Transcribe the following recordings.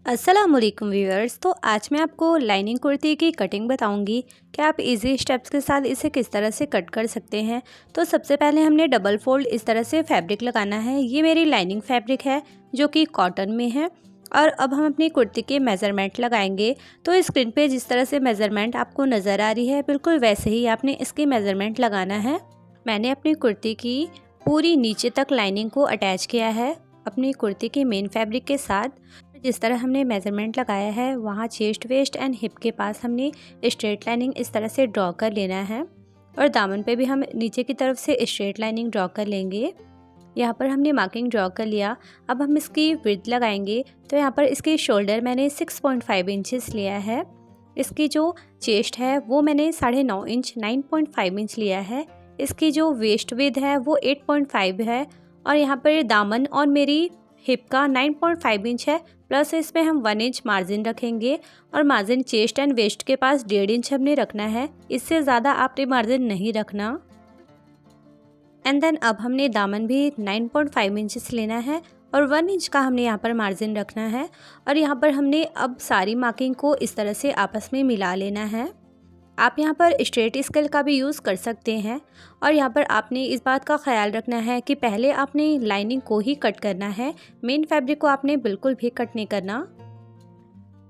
अस्सलामुअलैकुम व्यूअर्स। तो आज मैं आपको लाइनिंग कुर्ती की कटिंग बताऊंगी कि आप इजी स्टेप्स के साथ इसे किस तरह से कट कर सकते हैं। तो सबसे पहले हमने डबल फोल्ड इस तरह से फैब्रिक लगाना है। ये मेरी लाइनिंग फैब्रिक है जो कि कॉटन में है। और अब हम अपनी कुर्ती के मेज़रमेंट लगाएंगे। तो स्क्रीन पे जिस तरह से मेज़रमेंट आपको नज़र आ रही है बिल्कुल वैसे ही आपने इसकी मेज़रमेंट लगाना है। मैंने अपनी कुर्ती की पूरी नीचे तक लाइनिंग को अटैच किया है अपनी कुर्ती के मेन फैब्रिक के साथ। जिस तरह हमने मेज़रमेंट लगाया है वहाँ चेस्ट वेस्ट एंड हिप के पास हमने स्ट्रेट लाइनिंग इस तरह से ड्रॉ कर लेना है। और दामन पे भी हम नीचे की तरफ से स्ट्रेट लाइनिंग ड्रॉ कर लेंगे। यहाँ पर हमने मार्किंग ड्रॉ कर लिया। अब हम इसकी विड्थ लगाएंगे। तो यहाँ पर इसकी शोल्डर मैंने 6.5 इंचेस लिया है। इसकी जो चेस्ट है वो मैंने 9.5 इंच 9.5 इंच लिया है। इसकी जो वेस्ट विड्थ है वो 8.5 है। और यहाँ पर दामन और मेरी हिप का 9.5 इंच है, प्लस इसमें हम 1 इंच मार्जिन रखेंगे। और मार्जिन चेस्ट एंड वेस्ट के पास 1.5 इंच हमने रखना है, इससे ज़्यादा आपने मार्जिन नहीं रखना। एंड देन अब हमने दामन भी 9.5 इंचेस लेना है और 1 इंच का हमने यहाँ पर मार्जिन रखना है। और यहाँ पर हमने अब सारी मार्किंग को इस तरह से आपस में मिला लेना है। आप यहाँ पर स्ट्रेट स्केल का भी यूज़ कर सकते हैं। और यहाँ पर आपने इस बात का ख्याल रखना है कि पहले आपने लाइनिंग को ही कट करना है, मेन फैब्रिक को आपने बिल्कुल भी कट नहीं करना।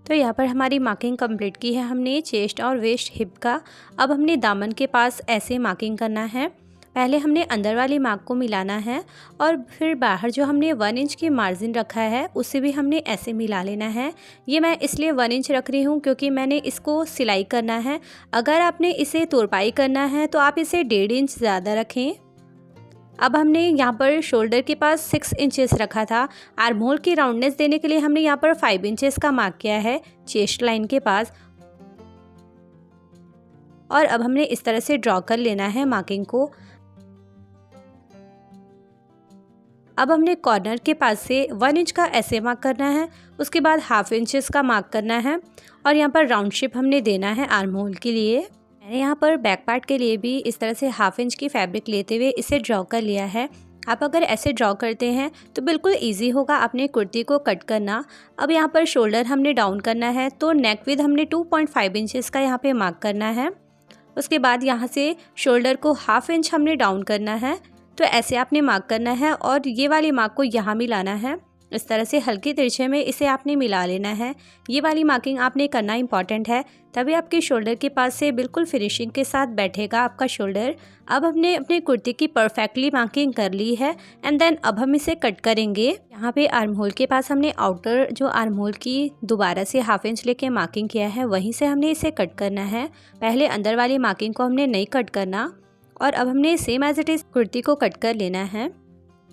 तो यहाँ पर हमारी मार्किंग कंप्लीट की है हमने चेस्ट और वेस्ट हिप का। अब हमने दामन के पास ऐसे मार्किंग करना है। पहले हमने अंदर वाली मार्क को मिलाना है और फिर बाहर जो हमने 1 इंच की मार्जिन रखा है उसे भी हमने ऐसे मिला लेना है। ये मैं इसलिए 1 इंच रख रही हूँ क्योंकि मैंने इसको सिलाई करना है। अगर आपने इसे तुरपाई करना है तो आप इसे 1.5 इंच ज़्यादा रखें। अब हमने यहाँ पर शोल्डर के पास 6 इंचेस रखा था। आर्म होल की राउंडनेस देने के लिए हमने यहाँ पर 5 इंचेस का मार्क किया है चेस्ट लाइन के पास। और अब हमने इस तरह से ड्रॉ कर लेना है मार्किंग को। अब हमने कॉर्नर के पास से 1 इंच का ऐसे मार्क करना है, उसके बाद 1/2 इंचेस का मार्क करना है। और यहाँ पर राउंड शेप हमने देना है आर्म होल के लिए। मैंने यहाँ पर बैक पार्ट के लिए भी इस तरह से 1/2 इंच की फैब्रिक लेते हुए इसे ड्रॉ कर लिया है। आप अगर ऐसे ड्रॉ करते हैं तो बिल्कुल इजी होगा अपने कुर्ती को कट करना। अब यहाँ पर शोल्डर हमने डाउन करना है, तो नेक विद हमने 2.5 इंचेस का यहाँ पे मार्क करना है। उसके बाद यहाँ से शोल्डर को 1/2 इंच हमने डाउन करना है। तो ऐसे आपने मार्क करना है और ये वाली मार्क को यहाँ मिलाना है। इस तरह से हल्के तिरछे में इसे आपने मिला लेना है। ये वाली मार्किंग आपने करना इंपॉर्टेंट है, तभी आपके शोल्डर के पास से बिल्कुल फिनिशिंग के साथ बैठेगा आपका शोल्डर। अब हमने अपने कुर्ती की परफेक्टली मार्किंग कर ली है एंड देन अब हम इसे कट करेंगे। यहाँ पे आर्म होल के पास हमने आउटर जो आर्म होल की दोबारा से 1/2 इंच लेके मार्किंग किया है वहीं से हमने इसे कट करना है। पहले अंदर वाली मार्किंग को हमने नहीं कट करना। और अब हमने same as it is kurti को कट कर लेना है।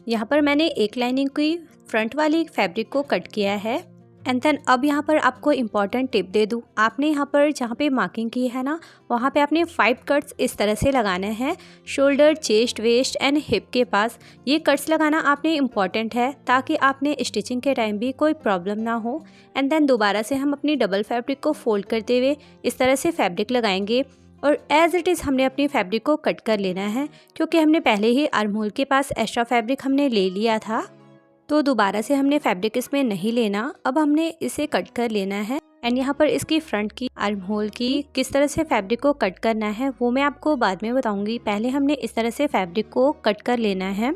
यहाँ पर मैंने एक लाइनिंग की फ्रंट वाली फैब्रिक को कट किया है। एंड देन अब यहाँ पर आपको इम्पॉर्टेंट टिप दे दूँ, आपने यहाँ पर जहाँ पे मार्किंग की है ना वहाँ पे आपने 5 कट्स इस तरह से लगाने हैं shoulder chest waist and hip के पास। ये कट्स लगाना आपने इम्पॉर्टेंट है ताकि आपने स्टिचिंग के टाइम भी कोई प्रॉब्लम ना हो। एंड देन दोबारा से हम अपनी डबल फैब्रिक को फोल्ड करते हुए इस तरह से फैब्रिक लगाएंगे और एज इट इज़ हमने अपनी फैब्रिक को कट कर लेना है, क्योंकि हमने पहले ही आर्म होल के पास एक्स्ट्रा फैब्रिक हमने ले लिया था, तो दोबारा से हमने फैब्रिक इसमें नहीं लेना। अब हमने इसे कट कर लेना है। एंड यहाँ पर इसकी फ्रंट की आर्म होल की किस तरह से फैब्रिक को कट करना है वो मैं आपको बाद में बताऊंगी। पहले हमने इस तरह से फैब्रिक को कट कर लेना है।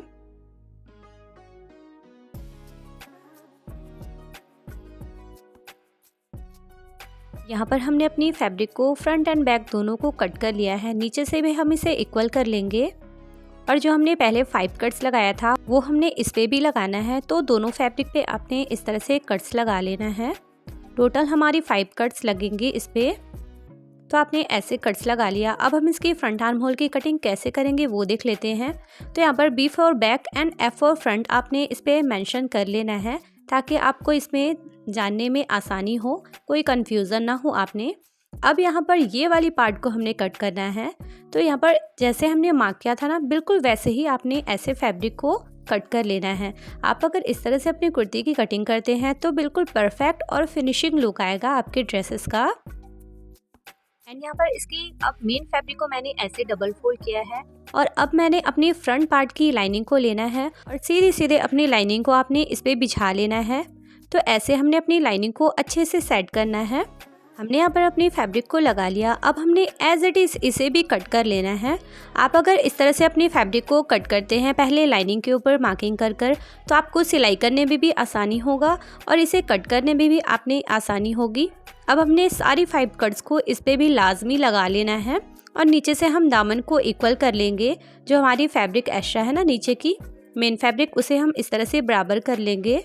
यहाँ पर हमने अपनी फैब्रिक को फ्रंट एंड बैक दोनों को कट कर लिया है। नीचे से भी हम इसे इक्वल कर लेंगे। और जो हमने पहले 5 कट्स लगाया था वो हमने इस पे भी लगाना है, तो दोनों फैब्रिक पे आपने इस तरह से कट्स लगा लेना है। टोटल हमारी 5 कट्स लगेंगे इस पे। तो आपने ऐसे कट्स लगा लिया। अब हम इसकी फ्रंट आर्म होल की कटिंग कैसे करेंगे वो देख लेते हैं। तो यहाँ पर B for back and F for front आपने इस पर मैंशन कर लेना है ताकि आपको इसमें जानने में आसानी हो, कोई कन्फ्यूज़न ना हो आपने। अब यहाँ पर ये वाली पार्ट को हमने कट करना है। तो यहाँ पर जैसे हमने मार्क किया था ना बिल्कुल वैसे ही आपने ऐसे फैब्रिक को कट कर लेना है। आप अगर इस तरह से अपनी कुर्ती की कटिंग करते हैं तो बिल्कुल परफेक्ट और फिनिशिंग लुक आएगा आपके ड्रेसेस का। एंड यहाँ पर इसकी अब मेन फैब्रिक को मैंने ऐसे डबल फोल्ड किया है और अब मैंने अपनी फ्रंट पार्ट की लाइनिंग को लेना है और सीधे सीधे अपनी लाइनिंग को आपने इस पे बिछा लेना है। तो ऐसे हमने अपनी लाइनिंग को अच्छे से सेट करना है। हमने यहाँ पर अपनी फैब्रिक को लगा लिया। अब हमने एज इट इज़ इसे भी कट कर लेना है। आप अगर इस तरह से अपनी फैब्रिक को कट करते हैं पहले लाइनिंग के ऊपर मार्किंग कर तो आपको सिलाई करने में भी आसानी होगा और इसे कट करने में भी आपने आसानी होगी। अब हमने सारी 5 कट्स को इस पर भी लाजमी लगा लेना है और नीचे से हम दामन को इक्वल कर लेंगे। जो हमारी फैब्रिक एक्स्ट्रा है ना नीचे की मेन फैब्रिक, उसे हम इस तरह से बराबर कर लेंगे।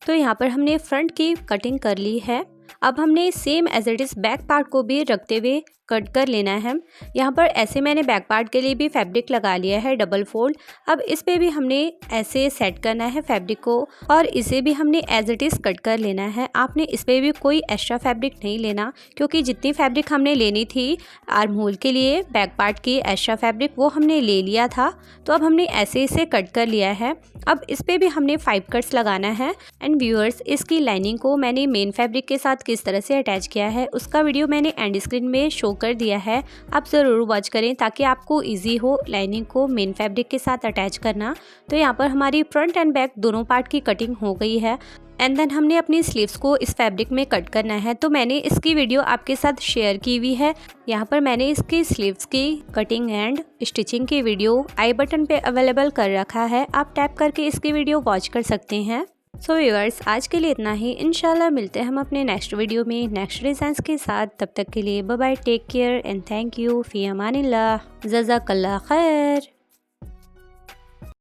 तो यहाँ पर हमने फ्रंट की कटिंग कर ली है। अब हमने same as it is back part को भी रखते हुए कट कर लेना है। यहाँ पर ऐसे मैंने बैक पार्ट के लिए भी फैब्रिक लगा लिया है डबल फोल्ड। अब इस पे भी हमने ऐसे सेट करना है फैब्रिक को और इसे भी हमने एज इट इज़ कट कर लेना है। आपने इस पे भी कोई एक्स्ट्रा फैब्रिक नहीं लेना, क्योंकि जितनी फैब्रिक हमने लेनी थी आर्म होल के लिए बैक पार्ट की एक्स्ट्रा फैब्रिक वो हमने ले लिया था। तो अब हमने ऐसे इसे कट कर लिया है। अब इस पे भी हमने 5 कट्स लगाना है। एंड व्यूअर्स, इसकी लाइनिंग को मैंने मेन फैब्रिक के साथ किस तरह से अटैच किया है उसका वीडियो मैंने एंड स्क्रीन में शो कर दिया है। आप ज़रूर वॉच करें ताकि आपको इजी हो लाइनिंग को मेन फैब्रिक के साथ अटैच करना। तो यहाँ पर हमारी फ्रंट एंड बैक दोनों पार्ट की कटिंग हो गई है। एंड देन हमने अपनी स्लीव्स को इस फैब्रिक में कट करना है। तो मैंने इसकी वीडियो आपके साथ शेयर की हुई है। यहाँ पर मैंने इसकी स्लीव्स की कटिंग एंड स्टिचिंग की वीडियो आई बटन पे अवेलेबल कर रखा है। आप टैप करके इसकी वीडियो वॉच कर सकते हैं। सो व्यूअर्स, आज के लिए इतना ही। इंशाल्लाह मिलते हैं हम अपने नेक्स्ट वीडियो में नेक्स्ट डिज़ाइंस के साथ। तब तक के लिए bye bye, take care and thank you, फ़ी अमानिल्लाह, जज़ाकल्लाह खैर।